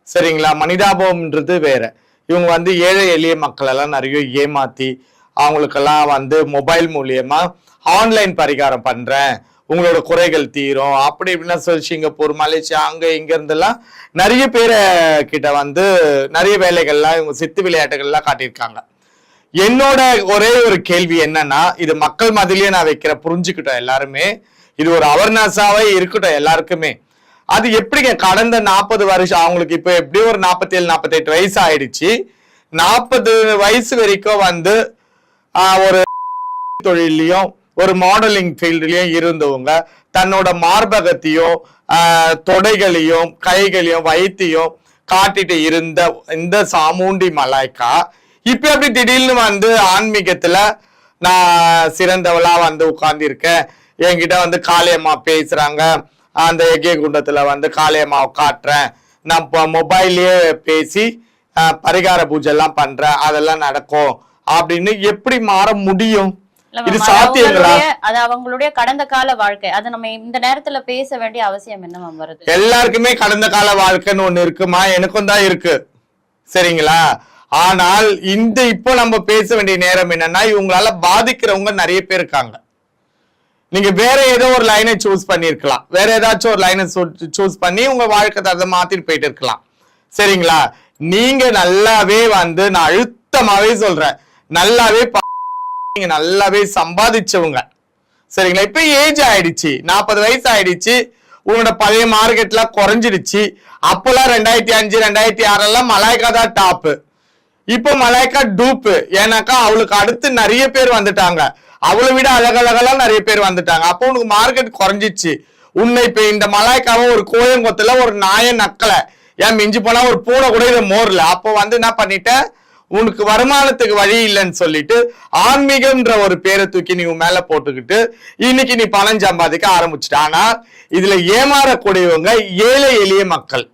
சரிங்களா? மனிதாபம்ன்றது வேற. இவங்க வந்து ஏழை எளிய மக்கள் எல்லாம் நிறைய ஏமாத்தி அவங்களுக்கெல்லாம் வந்து மொபைல் மூலியமா ஆன்லைன் பரிகாரம் பண்றேன், உங்களோட குறைகள் தீரும் அப்படி இப்படின்னா சொல்லி சிங்கப்பூர், மலேசியா அங்க இங்க இருந்தெல்லாம் நிறைய பேரை கிட்ட வந்து நிறைய வேலைகள்லாம் இவங்க சித்து விளையாட்டுகள்லாம் காட்டியிருக்காங்க. என்னோட ஒரே ஒரு கேள்வி என்னன்னா, இது மக்கள் மத்தியிலேயே நான் வைக்கிற, புரிஞ்சுக்கிட்டோம் எல்லாருமே, இது ஒரு அவேர்னஸாவே இருக்கட்டும் எல்லாருக்குமே. அது எப்படிங்க கடந்த 40 வருஷம் அவங்களுக்கு இப்ப எப்படியும் ஒரு 47 48 வயசு ஆயிடுச்சு. 40 வயசு வரைக்கும் வந்து ஒரு தொழிலையும் ஒரு மாடலிங் ஃபீல்ட்லயும் இருந்தவங்க தன்னோட மார்பகத்தையும் தொடைகளையும் கைகளையும் வயிற்றையும் காட்டிட்டு இருந்த இந்த சாமுண்டி மலாய்க்கா இப்ப எப்படி திடீர்னு வந்து ஆன்மீகத்துல நான் சிறந்தவளா வந்து உட்கார்ந்து இருக்கேன், என்கிட்ட வந்து காளியம்மா பேசுறாங்க, அந்த எக்கிய குண்டத்துல வந்து காளியம்மாவை காட்டுறேன், நான் மொபைல்லயே பேசி பரிகார பூஜை எல்லாம் பண்றேன், அதெல்லாம் நடக்கும் அப்படின்னு எப்படி மாற முடியும்? இது சாத்தியங்களா? அது அவங்களுடைய கடந்த கால வாழ்க்கை, அது நம்ம இந்த நேரத்துல பேச வேண்டிய அவசியம் என்ன வருது? எல்லாருக்குமே கடந்த கால வாழ்க்கைன்னு ஒண்ணு இருக்குமா? எனக்கும் தான் இருக்கு, சரிங்களா? ஆனால் இந்த இப்போ நம்ம பேச வேண்டிய நேரம் என்னன்னா, இவங்களால பாதிக்கிறவங்க நிறைய பேர் இருக்காங்க. நீங்க வேற ஏதோ ஒரு லைனை சூஸ் பண்ணிருக்கலாம், வேற ஏதாச்சும் ஒரு லைனை சூஸ் பண்ணி உங்க வாழ்க்கை தரத்தை மாத்திட்டு போயிட்டு இருக்கலாம், சரிங்களா? நீங்க நல்லாவே வந்து, நான் அழுத்தமாவே சொல்றேன், நல்லாவே நீங்க நல்லாவே சம்பாதிச்சவங்க, சரிங்களா? இப்ப ஏஜ் ஆயிடுச்சு, 40 வயசு ஆயிடுச்சு, உங்களோட பழைய மார்க்கெட்லாம் குறைஞ்சிடுச்சு. அப்பெல்லாம் 2005 2006 எல்லாம் மலாய்க்கா தான் டாப்பு, இப்போ மலாய்க்கா டூப்பு. ஏன்னாக்கா அவளுக்கு அடுத்து நிறைய பேர் வந்துட்டாங்க, அவளை விட அழகழகெல்லாம் நிறைய பேர் வந்துட்டாங்க. அப்போ உனக்கு மார்க்கெட் குறைஞ்சிச்சு. உன்னை இப்ப இந்த மலாய்க்காவை ஒரு கோயங்கொத்துல ஒரு நாய நக்கலை, ஏன் மிஞ்சி போனா ஒரு பூனை கூட இதை மோர்ல. அப்போ வந்து என்ன பண்ணிட்ட, உனக்கு வருமானத்துக்கு வழி இல்லைன்னு சொல்லிட்டு ஆன்மீகம்ன்ற ஒரு பேரை தூக்கி நீ மேல போட்டுக்கிட்டு இன்னைக்கு நீ பணம் சம்பாதிக்க ஆரம்பிச்சுட்ட. ஆனா இதுல ஏமாறக்கூடியவங்க ஏழை எளிய மக்கள்.